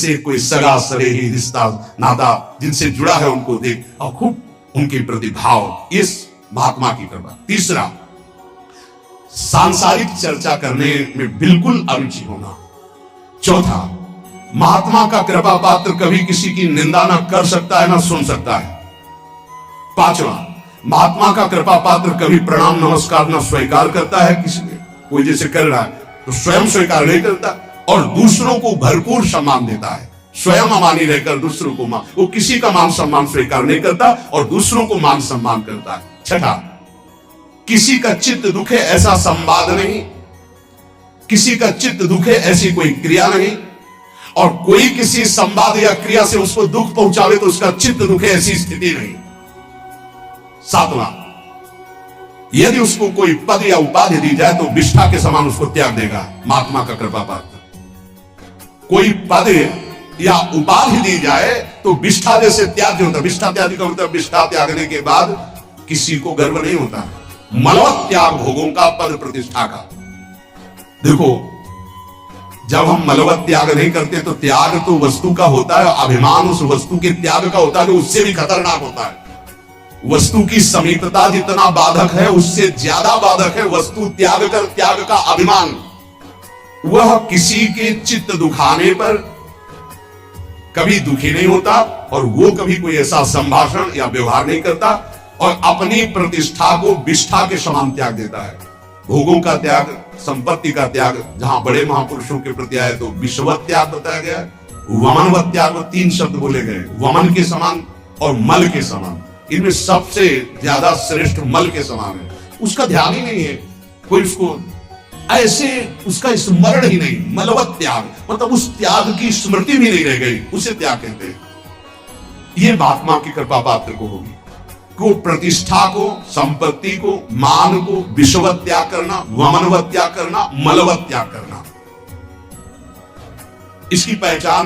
जैसे कोई सगा सरेही रिश्ता नाता जिनसे जुड़ा है उनको देख और खूब उनके प्रति भाव, इस महात्मा की कृपा। तीसरा, सांसारिक चर्चा करने में बिल्कुल अरुचि होना। चौथा, महात्मा का कृपा पात्र कभी किसी की निंदा ना कर सकता है ना सुन सकता है। पांचवा, महात्मा का कृपा पात्र कभी प्रणाम नमस्कार ना स्वीकार करता है किसी ने, कोई जैसे कर रहा है तो स्वयं स्वीकार नहीं करता, और दूसरों को भरपूर सम्मान देता है। स्वयं अमानी रहकर दूसरों को वो किसी का मान सम्मान स्वीकार नहीं करता और दूसरों को मान सम्मान करता है। छठा, किसी का चित्त दुखे ऐसा संवाद नहीं, किसी का चित्त दुखे ऐसी कोई क्रिया नहीं, और कोई किसी संवाद या क्रिया से उसको दुख पहुंचावे तो उसका चित्त दुखे ऐसी स्थिति नहीं। सातवां, यदि उसको कोई पद या उपाधि दी जाए तो विष्ठा के समान उसको त्याग देगा महात्मा का कृपा पात्र। कोई पद या उपाधि दी जाए तो विष्ठा जैसे त्याग होता है। विष्ठा त्याग का मतलब विष्ठा त्यागने के बाद किसी को गर्व नहीं होता। मनवत त्याग भोगों का, पद प्रतिष्ठा का। देखो, जब हम मलवत त्याग नहीं करते तो त्याग तो वस्तु का होता है, अभिमान उस वस्तु के त्याग का होता है जो उससे भी खतरनाक होता है। वस्तु की समीपता जितना बाधक है उससे ज्यादा बाधक है वस्तु त्याग का अभिमान। वह किसी के चित्त दुखाने पर कभी दुखी नहीं होता और वो कभी कोई ऐसा संभाषण या व्यवहार नहीं करता और अपनी प्रतिष्ठा को विष्ठा के समान त्याग देता है। भोगों का त्याग, संपत्ति का त्याग, जहां बड़े महापुरुषों के प्रति आए तो विश्ववत त्याग बताया गया, वमनवत त्याग, 3 शब्द बोले गए, वमन के समान और मल के समान। इनमें सबसे ज्यादा श्रेष्ठ मल के समान है। उसका ध्यान ही नहीं है, कोई उसको ऐसे उसका स्मरण ही नहीं। मलवत त्याग मतलब उस त्याग की स्मृति भी नहीं रह गई, उसे त्याग कहते हैं। ये महात्मा की कृपा पात्र को होगी को प्रतिष्ठा को, संपत्ति को, मान को विश्ववत त्याग करना, वमनवत त्याग करना, मलवत त्याग करना। इसकी पहचान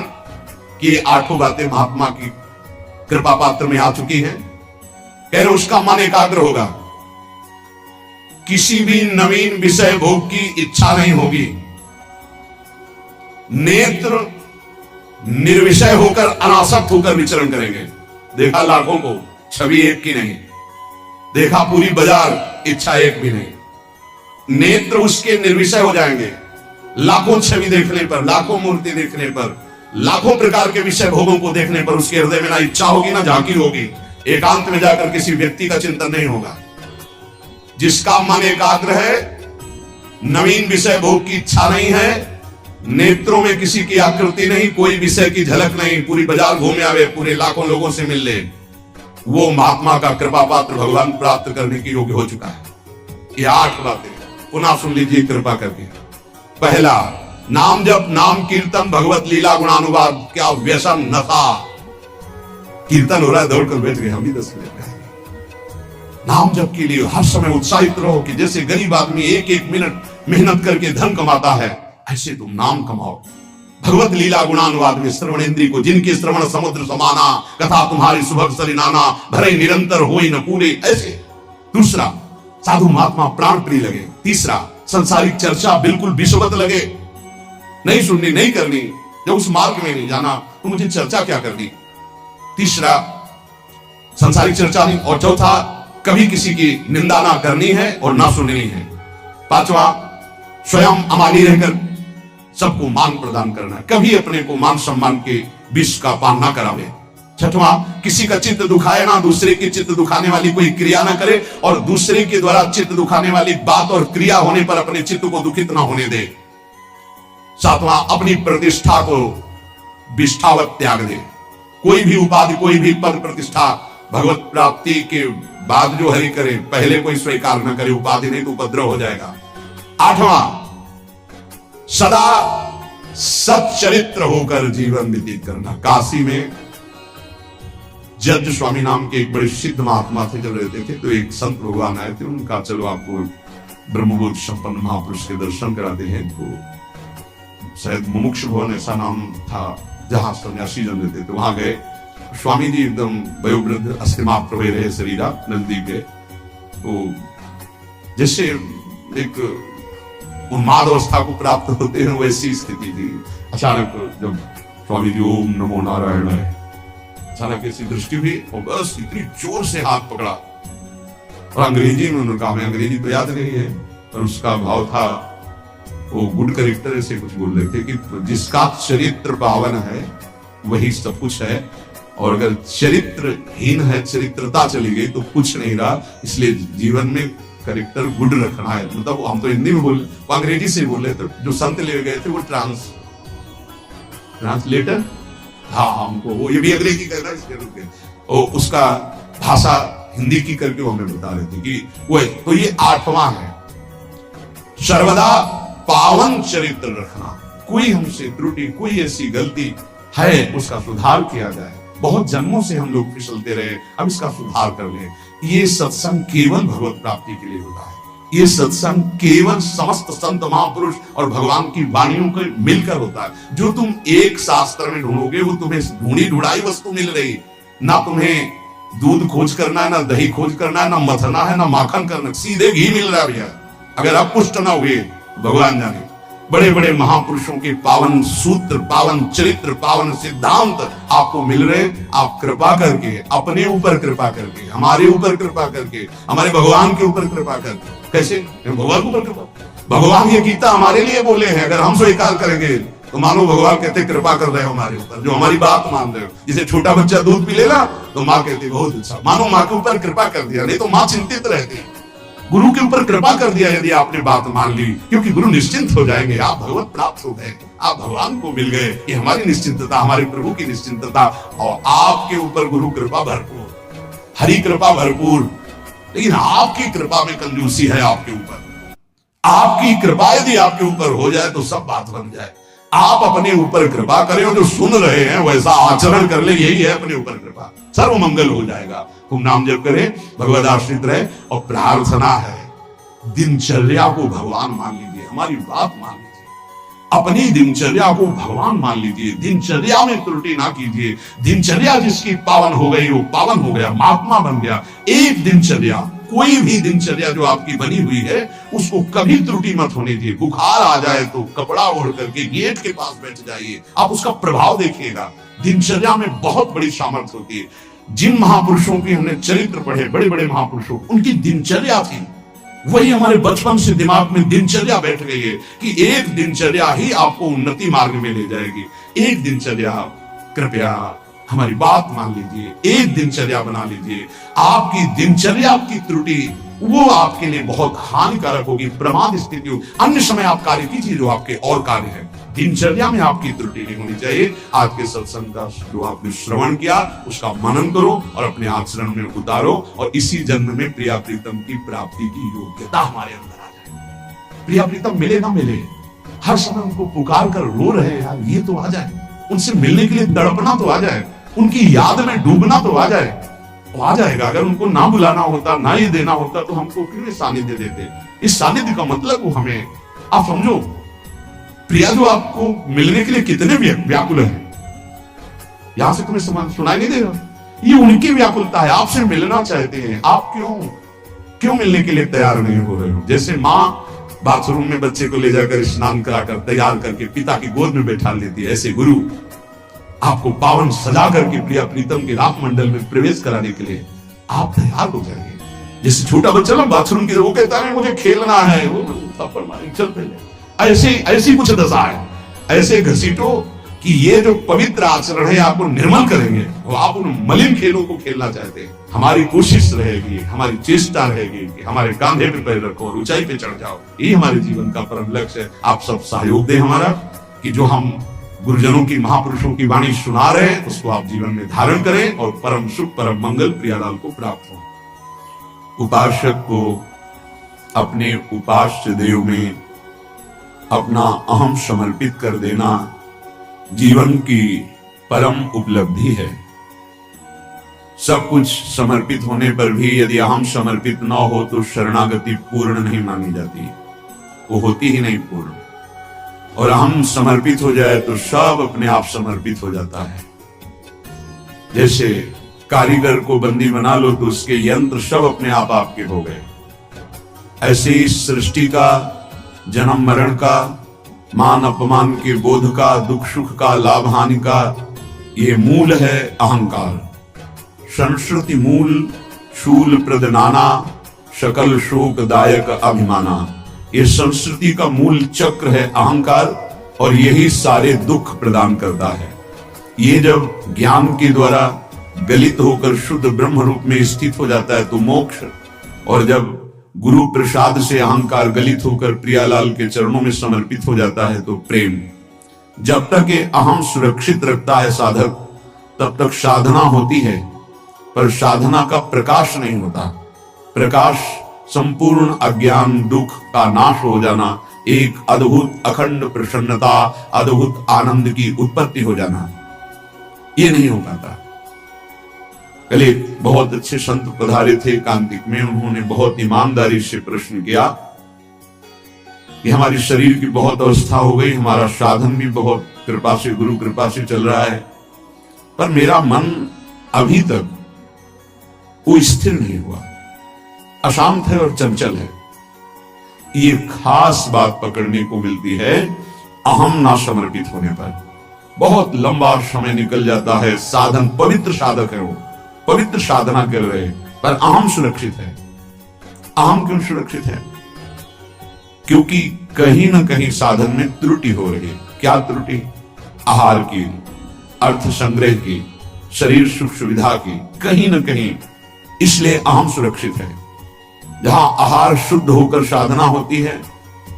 कि 8 बातें महात्मा की कृपा पात्र में आ चुकी हैं। कह रहे उसका मन एकाग्र होगा, किसी भी नवीन विषय भोग की इच्छा नहीं होगी, नेत्र निर्विषय होकर अनासक्त होकर विचरण करेंगे। देखा लाखों को, छवि एक की नहीं, देखा पूरी बाजार, इच्छा एक भी नहीं। नेत्र उसके निर्विषय हो जाएंगे। लाखों छवि देखने पर, लाखों मूर्ति देखने पर, लाखों प्रकार के विषय भोगों को देखने पर उसके हृदय में ना इच्छा होगी ना झांकी होगी। एकांत में जाकर किसी व्यक्ति का चिंतन नहीं होगा। जिसका मन एकाग्र है, नवीन विषय भोग की इच्छा नहीं है, नेत्रों में किसी की आकृति नहीं, कोई विषय की झलक नहीं, पूरी बाजार घूमे आवे, पूरे लाखों लोगों से मिल ले, वो महात्मा का कृपा पात्र भगवान प्राप्त करने के योग्य हो चुका है। ये 8 बातें पुनः सुन लीजिए कृपा करके। पहला, नाम जप, नाम कीर्तन, भगवत लीला गुणानुवाद। क्या व्यसन, नशा। कीर्तन हो रहा है, दौड़कर बैठ गए, हम भी 10 मिनट में। नाम जप के लिए हर समय उत्साहित रहो कि जैसे गरीब आदमी 1-1 मिनट मेहनत करके धन कमाता है, ऐसे तुम नाम कमाओ। भगवत लीला गुणानुवाद में श्रवण इंद्री को, जिनके श्रवण समुद्र समाना, कथा तुम्हारी सुभग सरिनाना, भरे निरंतर होई न पूरे, ऐसे। दूसरा, साधु महात्मा प्राण प्रिय लगे। तीसरा, संसारिक चर्चा बिल्कुल विषवत लगे, नहीं सुननी, नहीं करनी। जब उस मार्ग में नहीं जाना तो मुझे चर्चा क्या करनी। तीसरा, संसारिक चर्चा नहीं। और चौथा, कभी किसी की निंदा ना करनी है और ना सुननी है। पांचवा, स्वयं अमानी रहकर सबको मान प्रदान करना है, कभी अपने को मान सम्मान के विष का पान ना करावे। छठवां, किसी का चित्त दुखाए ना, दूसरे के चित्त दुखाने वाली कोई क्रिया ना करे और दूसरे के द्वारा चित्त दुखाने वाली बात और क्रिया होने पर अपने चित्त को दुखित ना होने दे। सातवां, अपनी प्रतिष्ठा को विष्ठावत त्याग दे। कोई भी उपाधि, कोई भी पद प्रतिष्ठा भगवत प्राप्ति के बाद जो हरि करे, पहले कोई स्वीकार न करे। उपाधि नहीं तो उपद्रव हो जाएगा। 8वां, सदा सच्चरित्र होकर जीवन व्यतीत करना। काशी में जज स्वामी नाम के एक बड़े सिद्ध महात्मा थे, जब रहते थे तो एक संत भगवान आए थे, उनका चलो आपको ब्रह्मबोध संपन्न महापुरुष के दर्शन कराते हैं। तो शायद मुमुक्ष भवन ऐसा नाम था जहां सन्यासी जन रहते थे, वहां गए। स्वामी जी एकदम वयोवृद्ध, अस्थिमात्र हुए रहे शरीरा, नजदीक गए तो जैसे एक उन्माद अवस्था को प्राप्त होते हैं वैसी स्थिति थी। अचानक जब स्वामी जी ओम नमो नारायण है। अचानक ऐसी दृष्टि हुई और बस इतनी जोर से हाथ पकड़ा और अंग्रेजी में उन्होंने कहा, मैं अंग्रेजी तो याद नहीं है, पर उसका भाव था, वो गुड करेक्टर से कुछ बोल रहे थे कि जिसका चरित्र पावन है वही सब कुछ है, और अगर चरित्रहीन है, चरित्रता चली गई तो कुछ नहीं रहा। इसलिए जीवन में करेक्टर गुड रखना है। मतलब हम तो हिंदी में बोल, वो अंग्रेजी से बोले, तो जो संत ले गए थे वो ट्रांसलेटर, हाँ हमको वो ये भी अंग्रेजी करना इसके और उसका भाषा हिंदी की करके वो हमें बता रहे थे कि वो, तो ये 8वां है, सर्वदा पावन चरित्र रखना। कोई हमसे त्रुटि, कोई ऐसी गलती है उसका सुधार किया जाए। बहुत जन्मों से हम लोग फिसलते रहे, अब इसका सुधार कर ले। ये सत्संग केवल भगवत प्राप्ति के लिए होता है। ये सत्संग केवल समस्त संत महापुरुष और भगवान की वाणियों को मिलकर होता है। जो तुम एक शास्त्र में ढूंढोगे वो तुम्हें ढूंढी ढुड़ाई वस्तु मिल रही। ना तुम्हें दूध खोज करना है, ना दही खोज करना है, ना मथना है, ना माखन करना, सीधे घी मिल रहा है भैया। अगर आप पुष्ट ना हुए भगवान जाने। बड़े बड़े महापुरुषों के पावन सूत्र, पावन चरित्र, पावन सिद्धांत आपको मिल रहे। आप कृपा करके, अपने ऊपर कृपा करके, हमारे ऊपर कृपा करके, हमारे भगवान के ऊपर कृपा करके। कैसे? भगवान के ऊपर कृपा। भगवान ये गीता हमारे लिए बोले हैं, अगर हम स्वीकार करेंगे तो मानो भगवान कहते कृपा कर रहे हो हमारे ऊपर, जो हमारी बात मान रहे हो। जैसे छोटा बच्चा दूध पी लेगा तो माँ कहती बहुत अच्छा, मानो माँ के ऊपर कृपा कर दिया, नहीं तो माँ चिंतित रहती। गुरु के ऊपर कृपा कर दिया यदि आपने बात मान ली, क्योंकि गुरु निश्चिंत हो जाएंगे, आप भगवत प्राप्त हो गए, आप भगवान को मिल गए। ये हमारी निश्चिंतता, हमारे प्रभु की निश्चिंतता। और आपके ऊपर गुरु कृपा भरपूर, हरि कृपा भरपूर। लेकिन आपकी कृपा में कंजूसी है आपके ऊपर। आपकी कृपा यदि आपके ऊपर हो जाए तो सब बात बन जाए। आप अपने ऊपर कृपा करें और जो सुन रहे हैं वैसा आचरण कर ले, यही है अपने ऊपर कृपा, सर्व मंगल हो जाएगा। खूब नाम जप करें, भगवद आश्रित रहे। और प्रार्थना है, दिनचर्या को भगवान मान लीजिए, हमारी बात मान लीजिए, अपनी दिनचर्या को भगवान मान लीजिए। दिनचर्या में त्रुटि ना कीजिए। दिनचर्या जिसकी पावन हो गई वो पावन हो गया, महात्मा बन गया। एक दिनचर्या, कोई भी दिनचर्या जो आपकी बनी हुई है उसको कभी त्रुटि मत होने दीजिए। बुखार आ जाए तो कपड़ा ओढ़ करके गेट के पास बैठ जाइए, आप उसका प्रभाव देखिएगा। दिनचर्या में बहुत बड़ी सामर्थ्य होती है। जिन महापुरुषों की हमने चरित्र पढ़े, बड़े बड़े महापुरुषों, उनकी दिनचर्या थी, वही हमारे बचपन से दिमाग में दिनचर्या बैठ गई है कि एक दिनचर्या ही आपको उन्नति मार्ग में ले जाएगी। एक दिनचर्या, कृपया हमारी बात मान लीजिए, एक दिनचर्या बना लीजिए। आपकी दिनचर्या की त्रुटि वो आपके लिए बहुत हानिकारक होगी, प्रमाद स्थिति होगी। अन्य समय आप कार्य कीजिए जो आपके और कार्य है, दिनचर्या में आपकी त्रुटि नहीं होनी चाहिए। आज के सत्संग का जो आपने श्रवण किया उसका मनन करो और अपने आचरण में उतारो, और इसी जन्म में प्रिया प्रीतम की प्राप्ति की योग्यता हमारे अंदर आ जाए। प्रिया प्रीतम मिले ना मिले, हर समय उनको पुकार कर रो रहे हैं यार, ये तो आ जाए। उनसे मिलने के लिए तड़पना तो आ जाए, उनकी याद में डूबना तो आ जाए। तो आ जाएगा। अगर उनको ना बुलाना होता, ना ही देना होता तो हमको क्यों सानिध्य देते। इस सानिध्य का मतलब वो हमें, आप समझो, प्रिया जो आपको मिलने के लिए कितने व्याकुल है, यहां से तुम्हें सुनाई नहीं देगा। ये उनकी व्याकुलता है, आपसे मिलना चाहते हैं। आप क्यों मिलने के लिए तैयार नहीं हो रहे हो। जैसे माँ बाथरूम में बच्चे को ले जाकर स्नान कराकर तैयार करके पिता की गोद में बैठा लेती है, ऐसे गुरु आपको पावन सजा करके प्रिया प्रीतम के राग मंडल में प्रवेश कराने के लिए आप तैयार हो जाएंगे। जैसे छोटा बच्चा ना बाथरूम की, वो कहता है मुझे खेलना है, वो थप्पड़ मारेंगे, चल पहले। ऐसी कुछ दशा है। ऐसे घसीटो कि ये जो पवित्र आचरण है आपको निर्मल करेंगे। वो आप उन मलिन खेलों को खेलना चाहते हैं। हमारी कोशिश रहेगी, हमारी चेष्टा रहेगी कि हमारे कांधे पे पैर रखो और ऊंचाई पे चढ़ जाओ। यही हमारे जीवन का परम लक्ष्य है। आप सब सहयोग दें हमारा, कि जो हम गुरुजनों की, महापुरुषों की वाणी सुना रहे हैं उसको आप जीवन में धारण करें और परम सुख, परम मंगल प्रियालाल को प्राप्त हो। उपासक को अपने उपास्य देव में अपना अहम समर्पित कर देना जीवन की परम उपलब्धि है। सब कुछ समर्पित होने पर भी यदि अहम समर्पित न हो तो शरणागति पूर्ण नहीं मानी जाती, वो होती ही नहीं पूर्ण। और अहम समर्पित हो जाए तो सब अपने आप समर्पित हो जाता है। जैसे कारीगर को बंदी बना लो तो उसके यंत्र सब अपने आप आपके हो गए। ऐसे ही सृष्टि का, जन्म मरण का, मान अपमान के बोध का, दुख सुख का, लाभ हानि का ये मूल है अहंकार। संस्कृति मूल शूल प्रदनाना, सकल शोक दायक अभिमाना। ये संस्कृति का मूल चक्र है अहंकार, और यही सारे दुख प्रदान करता है। ये जब ज्ञान के द्वारा गलित होकर शुद्ध ब्रह्म रूप में स्थित हो जाता है तो मोक्ष, और जब गुरु प्रसाद से अहंकार गलित होकर प्रियालाल के चरणों में समर्पित हो जाता है तो प्रेम। जब तक ये अहम सुरक्षित रखता है साधक, तब तक साधना होती है, पर साधना का प्रकाश नहीं होता। प्रकाश संपूर्ण अज्ञान दुख का नाश हो जाना, एक अद्भुत अखंड प्रसन्नता, अद्भुत आनंद की उत्पत्ति हो जाना, ये नहीं हो पाता। कल एक बहुत अच्छे संत पधारे थे कांतिक में, उन्होंने बहुत ईमानदारी से प्रश्न किया कि हमारी शरीर की बहुत अवस्था हो गई, हमारा साधन भी बहुत कृपा से, गुरु कृपा से चल रहा है, पर मेरा मन अभी तक वो स्थिर नहीं हुआ, अशांत है और चंचल है। ये खास बात पकड़ने को मिलती है अहम ना समर्पित होने पर। बहुत लंबा समय निकल जाता है, साधन, पवित्र साधक है वो, पवित्र साधना कर रहे हैं, पर अहम सुरक्षित है। अहम क्यों सुरक्षित है? क्योंकि कहीं ना कहीं साधन में त्रुटि हो रही है। क्या त्रुटि? आहार की, अर्थ संग्रह की, शरीर सुख सुविधा की, कहीं ना कहीं। इसलिए अहम सुरक्षित है। जहां आहार शुद्ध होकर साधना होती है,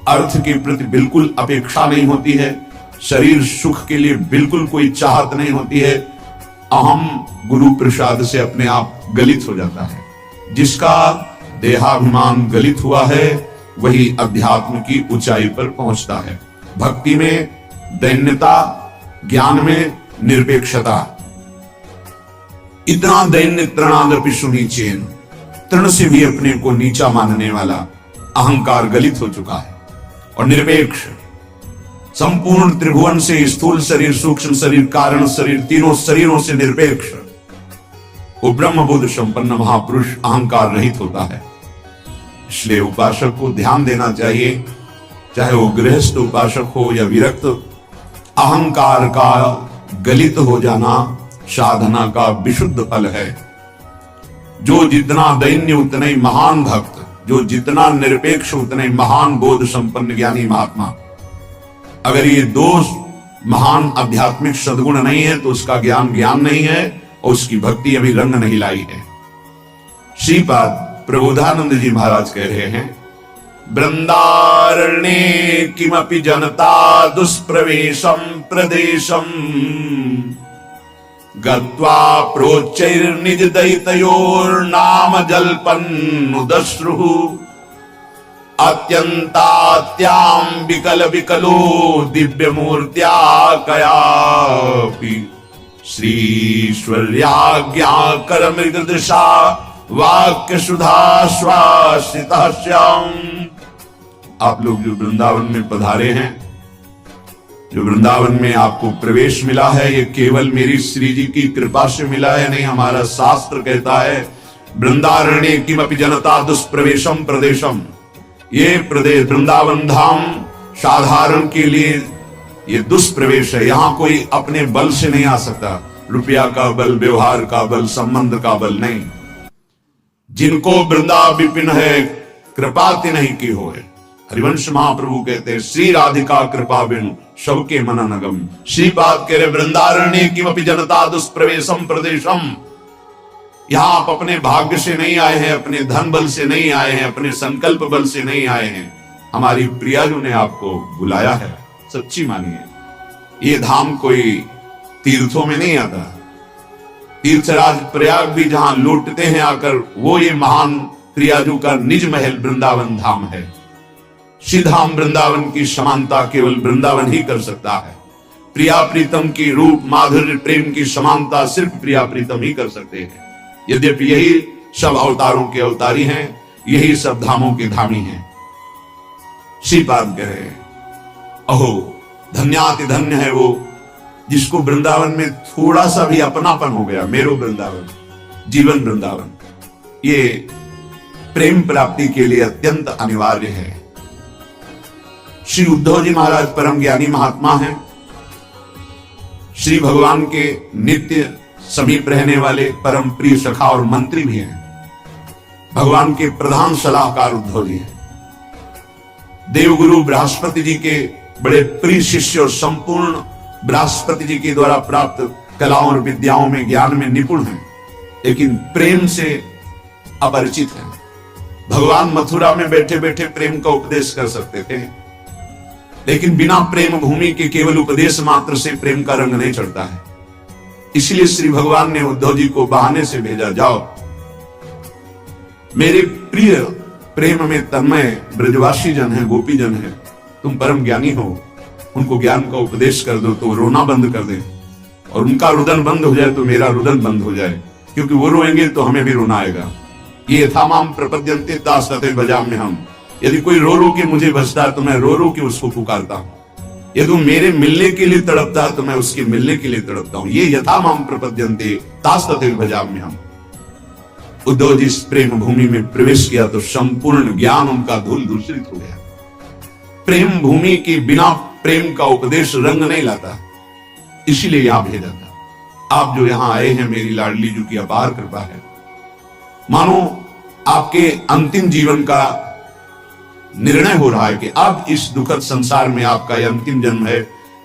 अर्थ के प्रति बिल्कुल अपेक्षा नहीं होती है, शरीर सुख के लिए बिल्कुल कोई चाहत नहीं होती है, अहम गुरु प्रसाद से अपने आप गलित हो जाता है। जिसका देहाभिमान गलित हुआ है वही अध्यात्म की ऊंचाई पर पहुंचता है। भक्ति में दैन्यता, ज्ञान में निरपेक्षता। इतना दैन्य तृणादपि सुनीचेन, तृण से भी अपने को नीचा मानने वाला अहंकार गलित हो चुका है। और निरपेक्ष, संपूर्ण त्रिभुवन से, स्थूल शरीर, सूक्ष्म शरीर, कारण शरीर, तीनों शरीरों से निरपेक्ष वो ब्रह्म बोध संपन्न महापुरुष अहंकार रहित होता है। इसलिए उपासक को ध्यान देना चाहिए, चाहे वो गृहस्थ उपासक हो या विरक्त, अहंकार का गलित हो जाना साधना का विशुद्ध फल है। जो जितना दैन्य उतने ही महान भक्त, जो जितना निरपेक्ष उतने ही महान बोध संपन्न ज्ञानी महात्मा। अगर ये दो महान आध्यात्मिक सद्गुण नहीं है तो उसका ज्ञान ज्ञान नहीं है और उसकी भक्ति अभी रंग नहीं लाई है। श्रीपाद प्रबोधानंद जी महाराज कह रहे हैं, वृंदारण्ये किमपि जनता दुष्प्रवेशम प्रदेशम गत्वा प्रोच्चैर्निज दैतयोर्नाम जल्पन्नुदश्रुः अत्यन्तात्यां विकल विकलो दिव्य मूर्त्या कयापि श्रीश्वर्याज्ञा कर मृगदृशा वाक्य सुधा श्वासिता श्याम। आप लोग जो वृंदावन में पधारे हैं, जो वृंदावन में आपको प्रवेश मिला है, ये केवल मेरी श्री जी की कृपा से मिला है नहीं। हमारा शास्त्र कहता है वृंदारण्ये किमपि जनता दुष्प्रवेशम प्रदेशम। ये प्रदेश वृंदावन धाम साधारण के लिए ये दुष्प्रवेश है। यहां कोई अपने बल से नहीं आ सकता, रुपया का बल, व्यवहार का बल, संबंध का बल नहीं। जिनको वृंदा विपिन है कृपा नहीं की हो है। हरिवंश महाप्रभु कहते हैं श्री राधिका कृपा बिन सबके मन नगम। श्रीपाद कह रहे वृंदारण्य किमपि जनता दुष्प्रवेशम प्रदेशम। यहां आप अपने भाग्य से नहीं आए हैं, अपने धन बल से नहीं आए हैं, अपने संकल्प बल से नहीं आए हैं। हमारी प्रियाजू ने आपको बुलाया है, सच्ची मानिए। ये धाम कोई तीर्थों में नहीं आता। तीर्थराज प्रयाग भी जहां लौटते हैं आकर, वो ये महान प्रियाजू का निज महल वृंदावन धाम है। श्रीधाम वृंदावन की समानता केवल वृंदावन ही कर सकता है। प्रिया प्रीतम की रूप माधुर्य प्रेम की समानता सिर्फ प्रिया प्रीतम ही कर सकते हैं। यद्यपि यही सब अवतारों के अवतारी हैं, यही सब धामों के धामी हैं। श्रीपाद कह रहे अहो धन्याति धन्य है वो जिसको वृंदावन में थोड़ा सा भी अपनापन हो गया। मेरो वृंदावन, जीवन वृंदावन, ये प्रेम प्राप्ति के लिए अत्यंत अनिवार्य है। श्री उद्धव जी महाराज परम ज्ञानी महात्मा हैं, श्री भगवान के नित्य समीप रहने वाले परम प्रिय सखा और मंत्री भी हैं। भगवान के प्रधान सलाहकार उद्धव जी हैं। देवगुरु बृहस्पति जी के बड़े प्रिय शिष्य और संपूर्ण बृहस्पति जी के द्वारा प्राप्त कलाओं और विद्याओं में, ज्ञान में निपुण हैं, लेकिन प्रेम से अपरिचित हैं। भगवान मथुरा में बैठे बैठे प्रेम का उपदेश कर सकते थे, लेकिन बिना प्रेम भूमि के केवल उपदेश मात्र से प्रेम का रंग नहीं चढ़ता है। इसलिए श्री भगवान ने उद्धव जी को बहाने से भेजा, जाओ मेरे प्रिय प्रेम में तन्मय ब्रजवासी जन है, गोपी जन है, तुम परम ज्ञानी हो, उनको ज्ञान का उपदेश कर दो तो रोना बंद कर दे, और उनका रुदन बंद हो जाए तो मेरा रुदन बंद हो जाए, क्योंकि वो रोएंगे तो हमें भी रोना आएगा। ये यथामाम प्रपद्यन्ते तास तथे भजाम्य हम। यदि कोई रो रो के मुझे भजता है तो मैं रो रो के उसको पुकारता हूं। यदि मेरे मिलने के लिए तड़पता है तो मैं उसके मिलने के लिए तड़पता हूं। ये यथामाम प्रपद्यन्ते तास तथे भजाम्य हम। उद्धव जी इस प्रेम भूमि में प्रवेश किया तो संपूर्ण ज्ञान उनका धूल दूषित हो गया। प्रेम भूमि के बिना प्रेम का उपदेश रंग नहीं लाता, इसीलिए यहां भेजा था। आप जो यहां आए हैं, मेरी लाडली जी की अपार कृपा है। मानो आपके अंतिम जीवन का निर्णय हो रहा है कि अब इस दुखद संसार में आपका यह अंतिम जन्म है।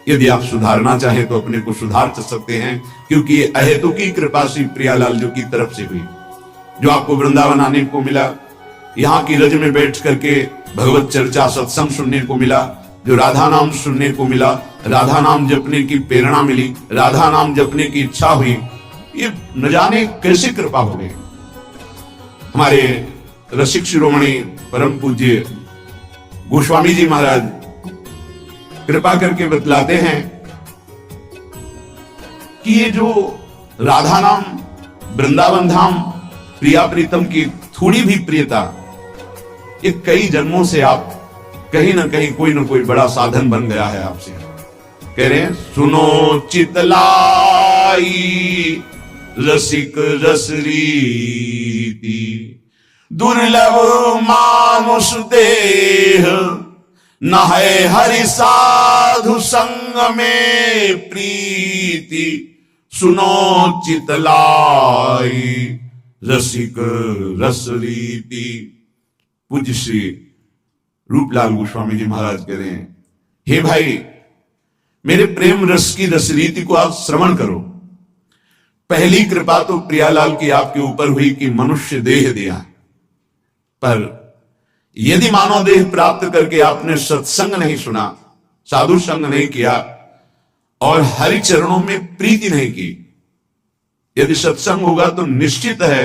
यदि आप सुधारना चाहें तो अपने को सुधार सकते हैं, क्योंकि ये अहेतुकी कृपा श्री प्रियालाल जी की तरफ से हुई। जो आपको वृंदावन आने को मिला, यहाँ की रज में बैठ करके भगवत चर्चा सत्संग सुनने को मिला, जो राधा नाम सुनने को मिला, राधा नाम जपने की प्रेरणा मिली, राधा नाम जपने की इच्छा हुई, ये न जाने कैसे कृपा हो गई। हमारे रसिक शिरोमणि परम पूज्य गोस्वामी जी महाराज कृपा करके बतलाते हैं कि ये जो राधा नाम, वृंदावन धाम, प्रिया प्रीतम की थोड़ी भी प्रियता, ये कई जन्मों से आप कहीं ना कहीं कोई ना कोई बड़ा साधन बन गया है आपसे। कह रहे हैं, सुनो चितलाई रसिक रस रीति, दुर्लभ मानुष देह, न है हरि साधु संग में प्रीति। सुनो चितलाई रसिक रस रीति। पूज्य श्री रूपलाल गोस्वामी जी महाराज कह रहे हैं, हे भाई, मेरे प्रेम रस की रस रीति को आप श्रवण करो। पहली कृपा तो प्रियालाल की आपके ऊपर हुई कि मनुष्य देह दिया, पर यदि मानव देह प्राप्त करके आपने सत्संग नहीं सुना, साधु संग नहीं किया और हरि चरणों में प्रीति नहीं की, यदि सत्संग होगा तो निश्चित है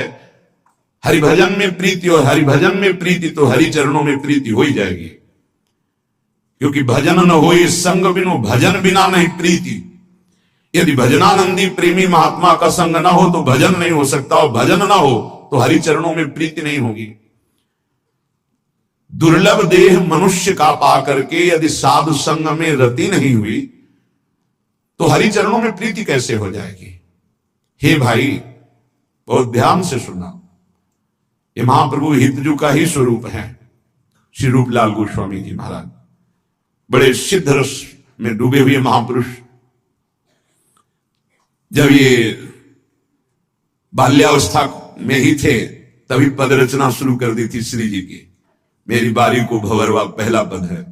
हरिभजन में प्रीति, और हरिभजन में प्रीति तो हरि चरणों में प्रीति हो ही जाएगी। क्योंकि भजन न होए संग बिनु, भजन बिना नहीं प्रीति। यदि भजनानंदी प्रेमी महात्मा का संग ना हो तो भजन नहीं हो सकता, और भजन ना हो तो हरि चरणों में प्रीति नहीं होगी। दुर्लभ देह मनुष्य का पा करके यदि साधु संग में रति नहीं हुई तो हरि चरणों में प्रीति कैसे हो जाएगी। हे भाई, बहुत ध्यान से सुना, ये महाप्रभु हितजू का ही स्वरूप है। श्री रूपलाल गोस्वामी जी महाराज बड़े सिद्ध रस में डूबे हुए महापुरुष। जब ये बाल्यावस्था में ही थे तभी पद रचना शुरू कर दी थी श्री जी की। मेरी बारी को भंवरवा पहला पद है,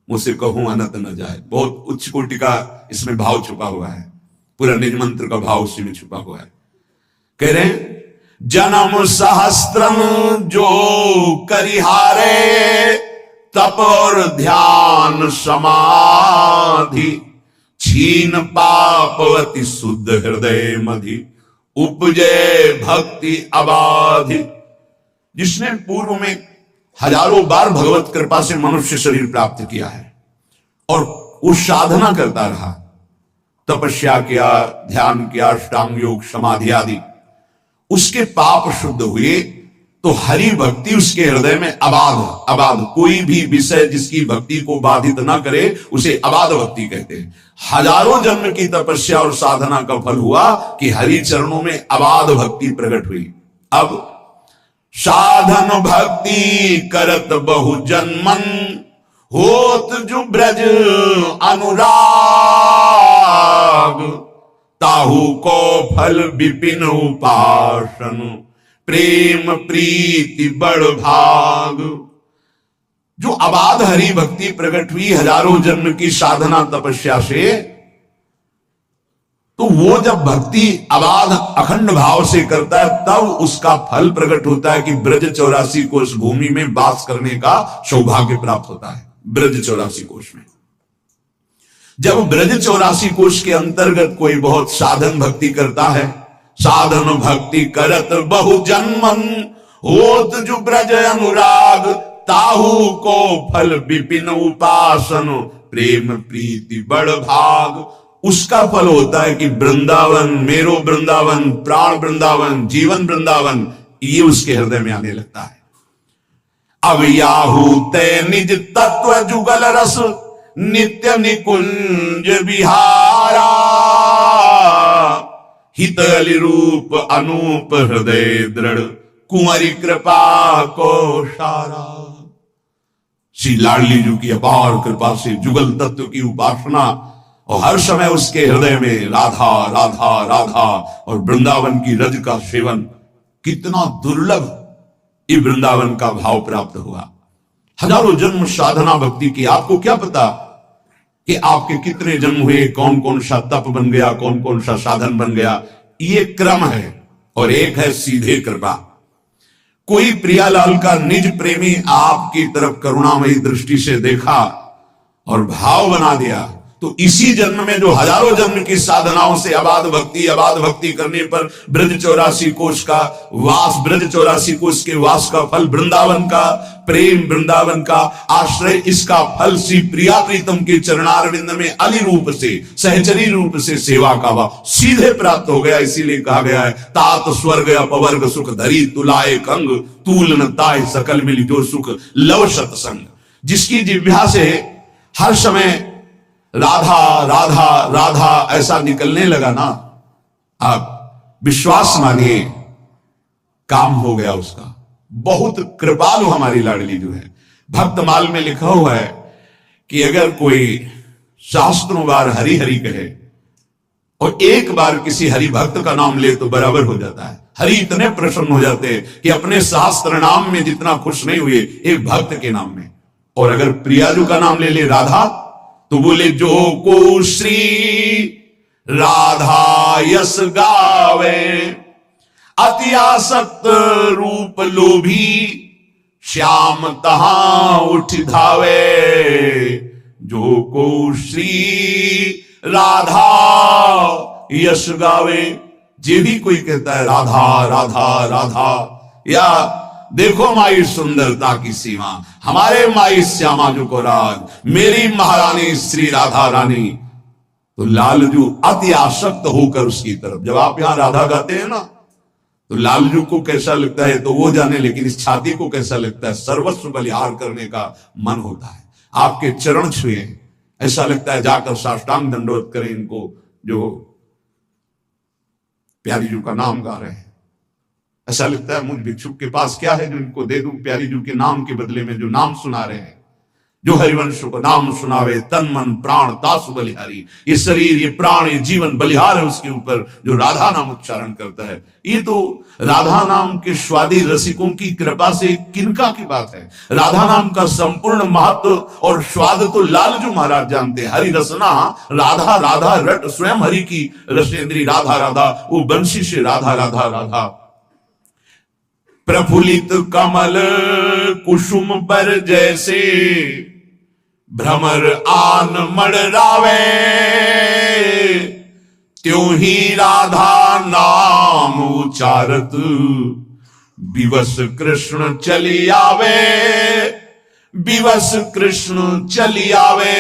मुझसे कहूं अनंत न जाए। बहुत उच्च कोटि का इसमें भाव छुपा हुआ है, पूरा निज मंत्र का भाव उसी में छुपा हुआ है। कह रहे हैं, जन्म सहस्त्रम जो करिहारे, तप और ध्यान समाधि, छीन पापवती शुद्ध हृदय मधि, उपजय भक्ति अबाधि। जिसने पूर्व में हजारों बार भगवत कृपा से मनुष्य शरीर प्राप्त किया है और वो साधना करता रहा, तपस्या किया, ध्यान किया, अष्टांग योग, समाधि आदि, उसके पाप शुद्ध हुए तो हरि भक्ति उसके हृदय में अबाध, कोई भी विषय जिसकी भक्ति को बाधित ना करे उसे अबाध भक्ति कहते हैं। हजारों जन्म की तपस्या और साधना का फल हुआ कि हरि चरणों में अबाध भक्ति प्रकट हुई। अब साधन भक्ति करत बहु जन्मन, होत जो ब्रज अनुराग, ताहू को फल विपिन उपासन, प्रेम प्रीति बड़ भाग। जो अबाध हरि भक्ति प्रकट हुई हजारों जन्म की साधना तपस्या से, तो वो जब भक्ति अबाध अखंड भाव से करता है तब उसका फल प्रकट होता है कि ब्रज 84 कोष भूमि में वास करने का सौभाग्य प्राप्त होता है। ब्रज 84 कोष में जब ब्रज 84 कोष के अंतर्गत कोई बहुत साधन भक्ति करता है, साधन भक्ति करत बहु जन्मन, होत जो ब्रज अनुराग, ताहू को फल विपिन उपासन, प्रेम प्रीति बड़ भाग। उसका फल होता है कि वृंदावन, मेरो वृंदावन, प्राण वृंदावन, जीवन वृंदावन, ये उसके हृदय में आने लगता है। अब याहू ते निज तत्व जुगल रस, नित्य निकुंज विहारा, हितली रूप अनूप हृदय दृढ़, कुंवरी कृपा को सारा। श्री लाडली जी की अपार कृपा से जुगल तत्व की उपासना, और हर समय उसके हृदय में राधा राधा राधा और वृंदावन की रज का सेवन, कितना दुर्लभ ये वृंदावन का भाव प्राप्त हुआ। हजारों जन्म साधना भक्ति की, आपको क्या पता कि आपके कितने जन्म हुए, कौन कौन सा तप बन गया, कौन कौन सा साधन बन गया, ये क्रम है। और एक है सीधे कृपा। कोई प्रियालाल का निज प्रेमी आपकी तरफ करुणामयी दृष्टि से देखा और भाव बना दिया, तो इसी जन्म में जो हजारों जन्म की साधनाओं से अबाध भक्ति करने पर ब्रज 84 कोष का वास, ब्रज 84 कोष के वास का फल वृंदावन का प्रेम, वृंदावन का आश्रय, इसका फल श्री प्रिया प्रीतम के चरणारविंद में अली रूप से, सहचरी रूप से सेवा का भाव सीधे प्राप्त हो गया। इसीलिए कहा गया है, तात स्वर्ग अपवर्ग सुख धरी तुलाए कंग, तूल न ताय सकल मिली जो सुख लव सत्संग। जिसकी जिह्वा से हर समय राधा राधा राधा ऐसा निकलने लगा ना, आप विश्वास मानिए काम हो गया उसका। बहुत कृपालु हमारी लाडली जो है। भक्तमाल में लिखा हुआ है कि अगर कोई शास्त्रों बार हरि हरि कहे और एक बार किसी हरि भक्त का नाम ले तो बराबर हो जाता है। हरि इतने प्रसन्न हो जाते हैं कि अपने शास्त्र नाम में जितना खुश नहीं हुए एक भक्त के नाम में। और अगर प्रियाजू का नाम ले ले राधा, तो बोले जो को श्री राधा यस गावे, अति आसक्त रूप लोभी, श्याम तहां उठ धावे। जो को श्री राधा यश गावे, जे भी कोई कहता है राधा राधा राधा, या देखो माई सुंदरता की सीमा, हमारे माई श्यामा जो को राग, मेरी महारानी श्री राधा रानी, तो लालजू अति आसक्त होकर उसकी तरफ। जब आप यहां राधा गाते हैं ना, तो लालजू को कैसा लगता है तो वो जाने, लेकिन इस छाती को कैसा लगता है, सर्वस्व बलिहार करने का मन होता है। आपके चरण छुए, ऐसा लगता है जाकर साष्टांग दंडोत करें इनको जो प्यारी जू का नाम गा रहे हैं। ऐसा लगता है मुझ भिक्षुक के पास क्या है जो इनको दे दूं, प्यारी जू के नाम के बदले में जो नाम सुना रहे हैं। जो हरिवंश को नाम सुनावे, तन मन प्राण तासु बलिहारी। ये शरीर, ये प्राण, ये जीवन बलिहार है उसके ऊपर जो राधा नाम उच्चारण करता है। ये तो राधा नाम के स्वादी रसिकों की कृपा से किनका की बात है। राधा नाम का संपूर्ण महत्व और स्वाद तो लालजू महाराज जानते हैं। हरि रसना राधा राधा रट, स्वयं हरि की रसेंद्री राधा राधा, वो बंशी से राधा राधा राधा। प्रफुल्लित कमल कुसुम पर जैसे, भ्रमर आन मड़रावे, त्यों ही राधा नाम उचारत, विवश कृष्ण चली आवे, विवश कृष्ण चली आवे,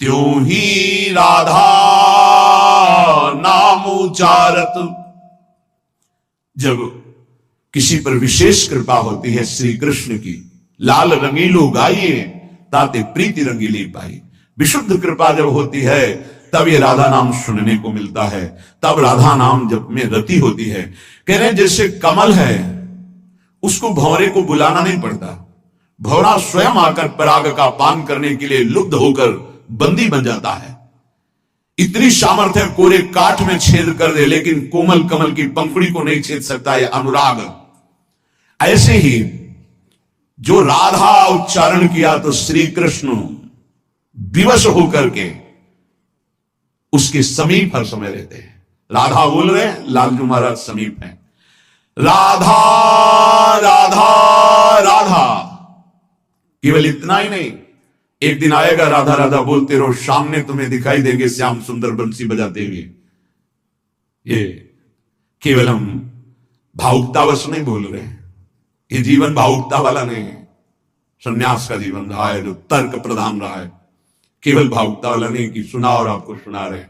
त्यों ही राधा नाम उचारत। जब किसी पर विशेष कृपा होती है श्री कृष्ण की, लाल रंगीलो गाइए ताते प्रीति रंगीली पाई। विशुद्ध कृपा जब होती है तब ये राधा नाम सुनने को मिलता है, तब राधा नाम जब में रति होती है। कह रहे जैसे कमल है, उसको भंवरे को बुलाना नहीं पड़ता, भौरा स्वयं आकर पराग का पान करने के लिए लुब्ध होकर बंदी बन जाता है। इतनी सामर्थ्य कोरे काठ में छेद कर दे, लेकिन कोमल कमल की पंखुड़ी को नहीं छेद सकता है अनुराग। ऐसे ही जो राधा उच्चारण किया तो श्री कृष्ण विवश होकर के उसके समीप हर समय रहते हैं। राधा बोल रहे हैं, लालजू महाराज समीप हैं। राधा राधा राधा, केवल इतना ही नहीं, एक दिन आएगा राधा राधा बोलते रहो, सामने तुम्हें दिखाई देंगे श्याम सुंदर बंसी बजाते हुए। ये केवल हम भावुकतावश नहीं बोल रहे हैं, ये जीवन भावुकता वाला नहीं है। सन्यास का जीवन रहा है जो तर्क प्रधान रहा है, केवल भावुकता वाला नहीं कि सुना और आपको सुना रहे।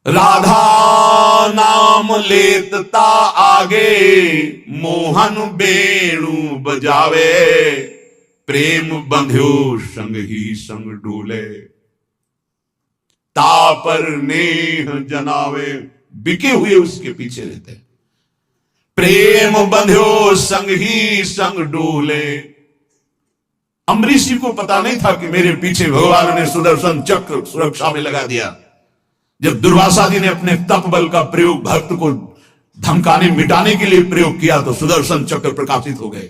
राधा नाम लेतता आगे, मोहन बेणु बजावे, प्रेम बंध्यो संग ही संग डोले, तापर नेह जनावे, बिके हुए उसके पीछे रहते हैं। प्रेम बंध्यो संग ही संग डोले। अम्बरीश जी को पता नहीं था कि मेरे पीछे भगवान ने सुदर्शन चक्र सुरक्षा में लगा दिया। जब दुर्वासा जी ने अपने तप बल का प्रयोग भक्त को धमकाने मिटाने के लिए प्रयोग किया तो सुदर्शन चक्र प्रकाशित हो गए।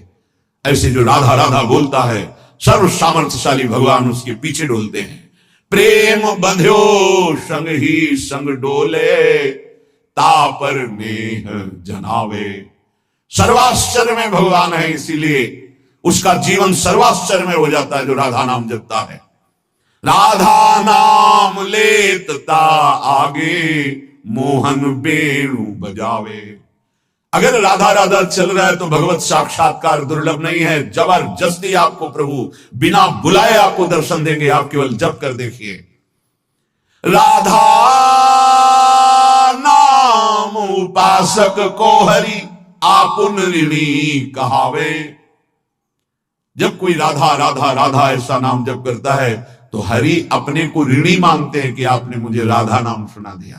ऐसे जो राधा राधा बोलता है, सर्व सामर्थ्यशाली भगवान उसके पीछे डोलते हैं। प्रेम बंध्यो संग ही संग डोले, तापर नेह जनावे। सर्वाश्चर्य में भगवान है, इसीलिए उसका जीवन सर्वाश्चर्य में हो जाता है जो राधा नाम जपता है। राधा नाम लेतता आगे, मोहन बेणु बजावे। अगर राधा राधा चल रहा है तो भगवत साक्षात्कार दुर्लभ नहीं है। जबरदस्ती आपको प्रभु बिना बुलाए आपको दर्शन देंगे, आप केवल जप कर देखिए। राधा नाम उपासक को हरि, आपुन ऋणी कहावे। जब कोई राधा राधा राधा ऐसा नाम जप करता है तो हरि अपने को ऋणी मानते हैं कि आपने मुझे राधा नाम सुना दिया।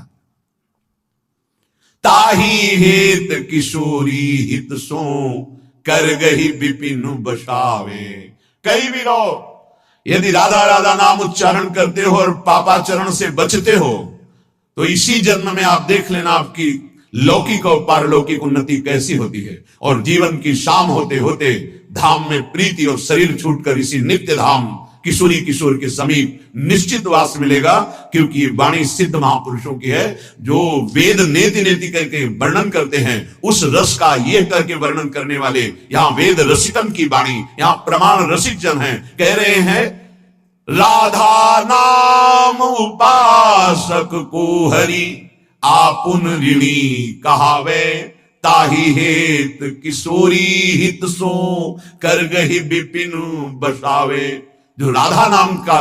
ताही हेत किशोरी हित सो, कर गही विपिन बसावे। कई भी रहो, यदि राधा राधा नाम उच्चारण करते हो और पापाचरण से बचते हो तो इसी जन्म में आप देख लेना आपकी लौकिक और पारलौकिक उन्नति कैसी होती है। और जीवन की शाम होते होते धाम में प्रीति और शरीर छूटकर इसी नित्य धाम किशोरी किशोर के समीप निश्चित वास मिलेगा। क्योंकि ये वाणी सिद्ध महापुरुषों की है जो वेद नेति नेति करके वर्णन करते हैं। उस रस का ये करके वर्णन करने वाले यहाँ वेद रसिकन की वाणी, यहाँ प्रमाण रसिक जन है। कह रहे हैं राधा नाम उपासक को हरि, आपुन ऋणी कहावे। ताही हेत किशोरी हित सो, कर गही विपिन बसावे। जो राधा नाम का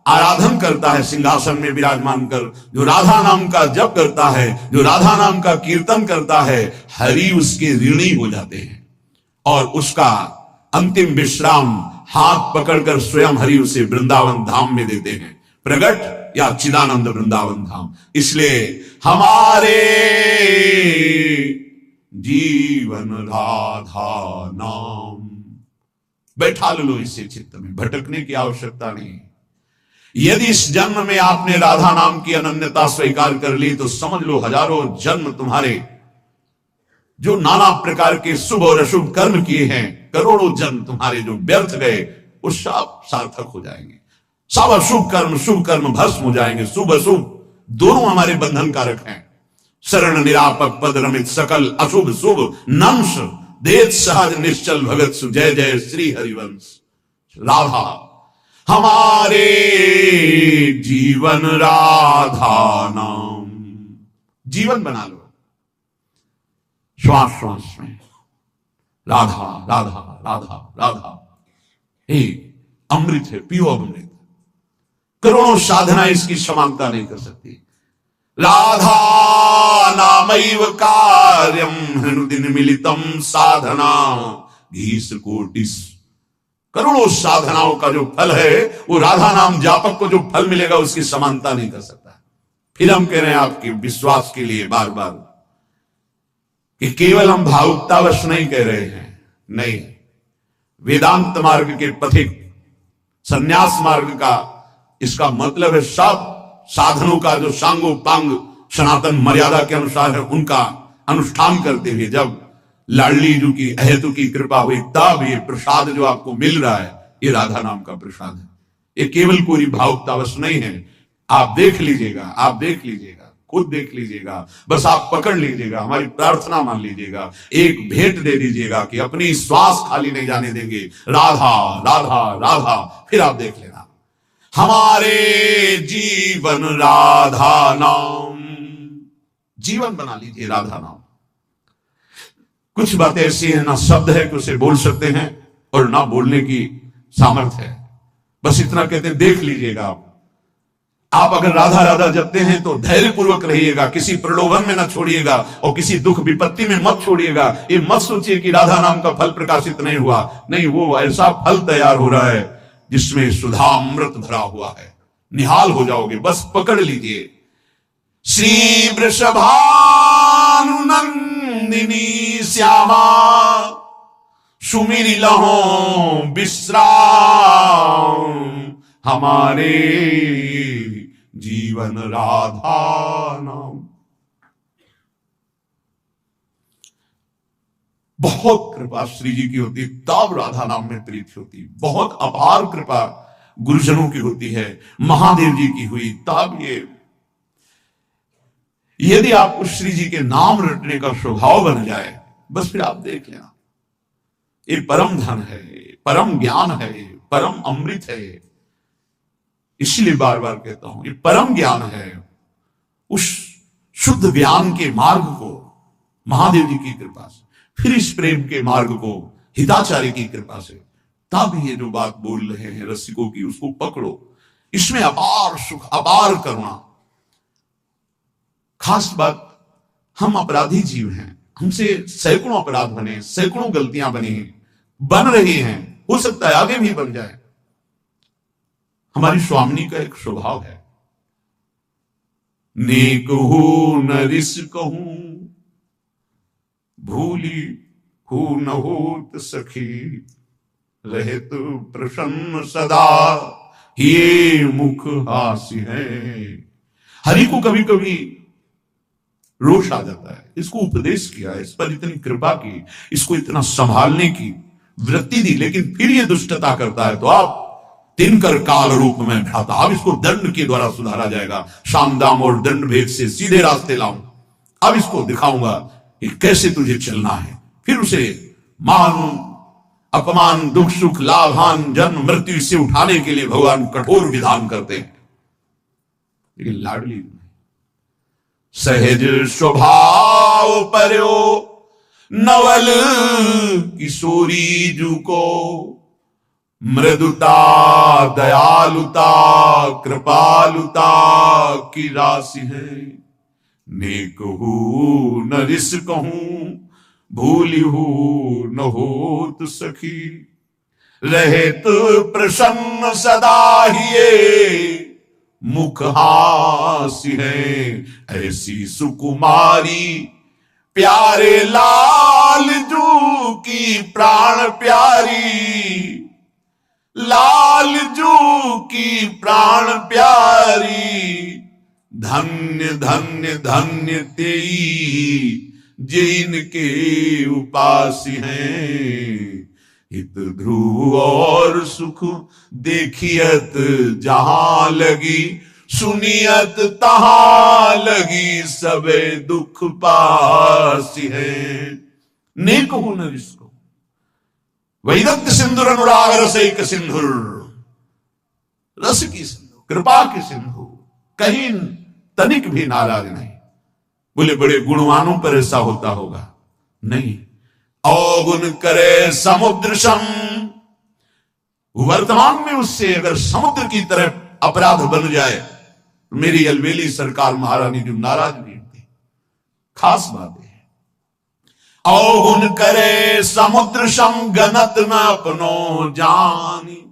आराधन करता है सिंहासन में विराजमान कर, जो राधा नाम का जप करता है, जो राधा नाम का कीर्तन करता है, हरि उसके ऋणी हो जाते हैं और उसका अंतिम विश्राम हाथ पकड़कर स्वयं हरि उसे वृंदावन धाम में देते हैं, प्रगट या चिदानंद वृंदावन धाम। इसलिए हमारे जीवन राधा नाम। बैठा लो इसे चित्त में, भटकने की आवश्यकता नहीं। यदि इस जन्म में आपने राधा नाम की अनन्यता स्वीकार कर ली तो समझ लो हजारों जन्म तुम्हारे जो नाना प्रकार के शुभ और अशुभ कर्म किए हैं, करोड़ों जन्म तुम्हारे जो व्यर्थ गए, वो सब सार्थक हो जाएंगे। सब अशुभ कर्म शुभ कर्म भस्म हो जाएंगे। शुभ अशुभ दोनों हमारे बंधन कारक हैं। शरण निरापक पद रमित सकल अशुभ शुभ नंश, देत सहज निश्चल भगत सु, जय जय श्री हरिवंश। राधा हमारे जीवन राधा नाम। जीवन बना लो श्वास श्वास में राधा राधा राधा राधा। हे अमृत है, पियो अमृत। करोड़ों साधना इसकी समानता नहीं कर सकती। राधा नामैव कार्यम हनुदिन मिलितम साधना घीस कोटिस। करोड़ों साधनाओं का जो फल है वो राधा नाम जापक को जो फल मिलेगा उसकी समानता नहीं कर सकता। फिर हम कह रहे हैं आपके विश्वास के लिए बार बार कि केवल हम भावुकतावश नहीं कह रहे हैं, नहीं, वेदांत मार्ग के पथिक, संन्यास मार्ग का इसका मतलब है सब साधनों का जो सांगोपांग सनातन मर्यादा के अनुसार है उनका अनुष्ठान करते हुए जब लाडली जी की अहेतु की कृपा हुई तब ये प्रसाद जो आपको मिल रहा है ये राधा नाम का प्रसाद है। ये केवल कोई भावुकतावश नहीं है। आप देख लीजिएगा, आप देख लीजिएगा, खुद देख लीजिएगा, बस आप पकड़ लीजिएगा, हमारी प्रार्थना मान लीजिएगा, एक भेंट दे दीजिएगा कि अपनी श्वास खाली नहीं जाने देंगे। राधा राधा राधा, फिर आप देख लेना हमारे जीवन राधा नाम, जीवन बना लीजिए राधा नाम। कुछ बातें ऐसी हैं ना शब्द है कि उसे बोल सकते हैं और ना बोलने की सामर्थ्य है। बस इतना कहते हैं, देख लीजिएगा आप अगर राधा राधा जपते हैं तो धैर्य पूर्वक रहिएगा, किसी प्रलोभन में ना छोड़िएगा और किसी दुख विपत्ति में मत छोड़िएगा। ये मत सोचिए कि राधा नाम का फल प्रकाशित नहीं हुआ, नहीं, वो ऐसा फल तैयार हो रहा है जिसमें सुधामृत भरा हुआ है। निहाल हो जाओगे, बस पकड़ लीजिए। श्री वृषभानुनंदिनी श्यामा सुमिर लहो विश्राम, हमारे जीवन राधा नाम। बहुत कृपा श्री जी की होती है तब राधा नाम में प्रीति होती। बहुत अपार कृपा गुरुजनों की होती है, महादेव जी की हुई तब ये। यदि आपको श्री जी के नाम रटने का स्वभाव बन जाए बस फिर आप देख लेना, ये परम धन है, परम ज्ञान है, परम अमृत है। इसलिए बार बार कहता हूं ये परम ज्ञान है। उस शुद्ध ज्ञान के मार्ग को महादेव जी की कृपा से, फिर इस प्रेम के मार्ग को हिताचार्य की कृपा से, तब ये जो बात बोल रहे हैं रसिकों की उसको पकड़ो। इसमें अपार सुख, अपार करुणा। खास बात, हम अपराधी जीव हैं, हमसे सैकड़ों अपराध बने, सैकड़ों गलतियां बनी, बन रही हैं, हो सकता है आगे भी बन जाए। हमारी स्वामिनी का एक स्वभाव है, नेक हो न रिस कहूं, भूली हो न होत सखी, रहे तो प्रसन्न सदा, ये मुख हास्य है। हरि को कभी कभी रोष आ जाता है, इसको उपदेश किया, इस पर इतनी कृपा की, इसको इतना संभालने की वृत्ति दी, लेकिन फिर ये दुष्टता करता है तो आप तिनकर काल रूप में भ्राता। अब इसको दंड के द्वारा सुधारा जाएगा। शामदाम और दंड भेद से सीधे रास्ते लाऊं, अब इसको दिखाऊंगा कि कैसे तुझे चलना है। फिर उसे मान अपमान दुख सुख लाभान जन्म मृत्यु से उठाने के लिए भगवान कठोर विधान करते हैं। लेकिन लाडली सहज स्वभाव पर्यो नवल किशोरी जू को, मृदुता दयालुता कृपालुता की राशि है। नेक हूं न रिस कहूं, भूली हूं न होत सखी, रहे तो प्रसन्न सदा ही, मुख हास्य है। ऐसी सुकुमारी प्यारे लाल जू की प्राण प्यारी, लाल जू की प्राण प्यारी, धन्य धन्य धन्य तेई जिनके उपासी हैं। हित ध्रुव और सुख देखियत जहां लगी, सुनियत तहां लगी, सबे दुख पासी है। नेक हूं न रिस कहूं, वैदत्त सिंधुर अनुराग रसिक सिंधुर, रस की सिंधु, कृपा की सिंधु, कहीं तनिक भी नाराज नहीं। बोले बड़े गुणवानों पर ऐसा होता होगा, नहीं। अवगुण करे समुद्र सम, वर्तमान में उससे अगर समुद्र की तरह अपराध बन जाए, मेरी अलवेली सरकार महारानी जो नाराज नहीं होती। खास बात है, अवगुण करे समुद्र सम, गनत न अपनो जानी,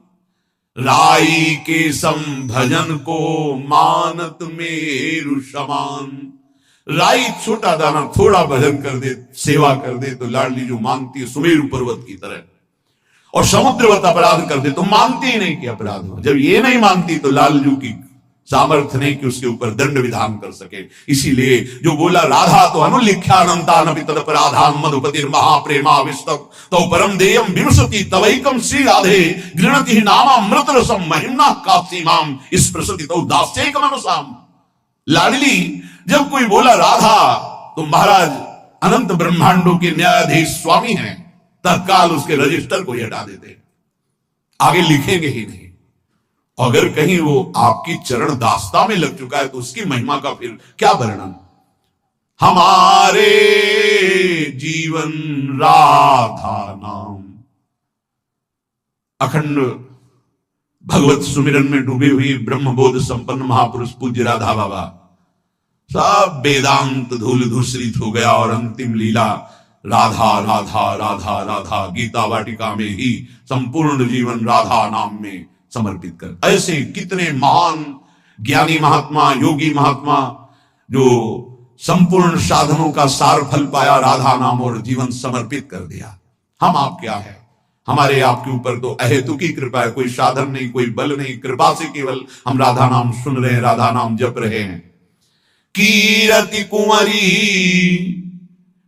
राई के सम भजन को मानत मेरु समान। राई छोटा दाना थोड़ा भजन कर दे, सेवा कर दे तो लाडली जो मानती है सुमेरु पर्वत की तरह। और समुद्रवत अपराध कर दे तो मानती ही नहीं कि अपराध हो। जब ये नहीं मानती तो लालजू की सामर्थ्य नहीं कि उसके ऊपर दंड विधान कर सके। इसीलिए जो बोला राधा तो अनुलिख्यानंतानपि तदपराधान मधुपति महाप्रेमा विस्तक तो परम देयम विमसति तवैकम श्री राधे गृणति नाम अमृत रसम महिम्ना कासीमाम इस प्रसति तो दास्यैकम अनुसाम। लाडली जब कोई बोला राधा तो महाराज अनंत ब्रह्मांडों के न्यायाधीश स्वामी हैं, तत्काल उसके रजिस्टर को हटा देते, आगे लिखेंगे ही नहीं। अगर कहीं वो आपकी चरण दास्ता में लग चुका है तो उसकी महिमा का फिर क्या वर्णन। हमारे जीवन राधा नाम। अखंड भगवत सुमिरन में डूबी हुई ब्रह्मबोध संपन्न महापुरुष पूज्य राधा बाबा सब वेदांत धूल धूसरित हो गया और अंतिम लीला राधा राधा राधा राधा गीता वाटिका में ही संपूर्ण जीवन राधा नाम में समर्पित कर। ऐसे कितने महान ज्ञानी महात्मा योगी महात्मा जो संपूर्ण साधनों का सार फल पाया राधा नाम और जीवन समर्पित कर दिया। हम आप क्या है, हमारे आपके ऊपर तो अहेतु की कृपा है, कोई साधन नहीं कोई बल नहीं, कृपा से केवल हम राधा नाम सुन रहे हैं, राधा नाम जप रहे हैं। कीरति कुंवरी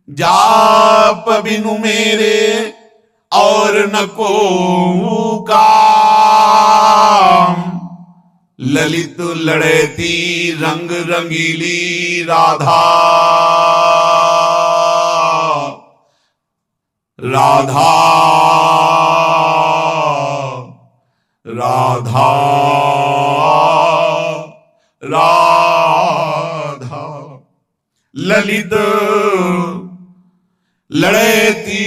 जाप बिनु मेरे और न को काम, ललित लड़ेती रंग रंगीली राधा राधा राधा राधा ललित लड़ेती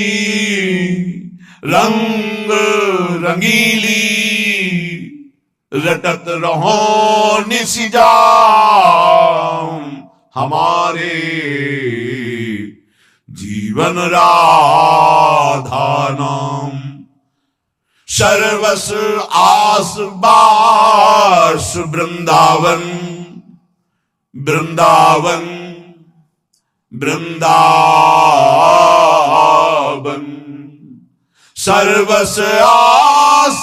रंग रंगीली रटत रहो निशिजाम हमारे जीवन राधा नाम। सर्वस आस बास वृंदावन वृंदावन वृंदावन सर्वस आस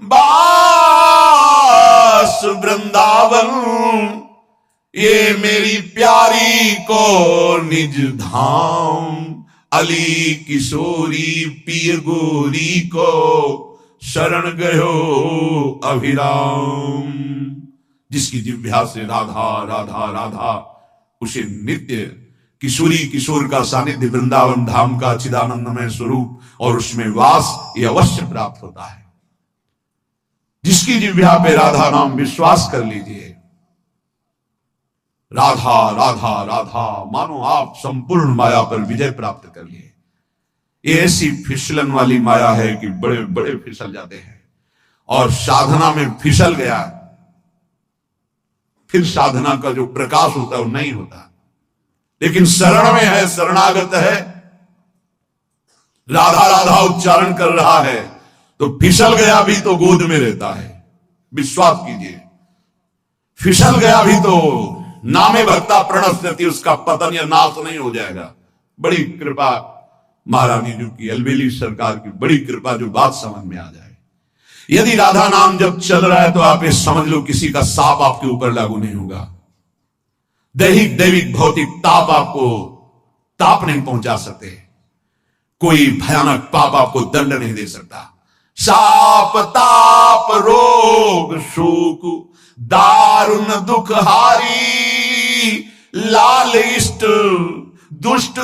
बास वृंदावन ये मेरी प्यारी को निज धाम। अली किशोरी पिय गोरी को शरण गयो अभिराम। जिसकी जिह्वा से राधा राधा राधा उसे नित्य किशोरी किशोर का सानिध्य वृंदावन धाम का चिदानंदमय स्वरूप और उसमें वास ये अवश्य प्राप्त होता है। जिसकी जिह्वा पे राधा नाम विश्वास कर लीजिए, राधा राधा राधा मानो आप संपूर्ण माया पर विजय प्राप्त कर लिए। ये ऐसी फिसलन वाली माया है कि बड़े बड़े फिसल जाते हैं और साधना में फिसल गया फिर साधना का जो प्रकाश होता है वो नहीं होता। लेकिन शरण में है, शरणागत है, राधा राधा उच्चारण कर रहा है तो फिसल गया भी तो गोद में रहता है। विश्वास कीजिए, फिसल गया भी तो नामे भक्ता प्रणश्यति उसका पतन या नाश नहीं हो जाएगा। बड़ी कृपा महारानी जी की, अलबेली सरकार की बड़ी कृपा जो बात समझ में आ जाए। यदि राधा नाम जब चल रहा है तो आप ये समझ लो किसी का साप आपके ऊपर लागू नहीं होगा। दैहिक दैविक भौतिक ताप आपको ताप नहीं पहुंचा सकते। कोई भयानक पाप आपको दंड नहीं दे सकता। साप ताप रोग शोक दारुण दुख हारी लाल इष्ट दुष्ट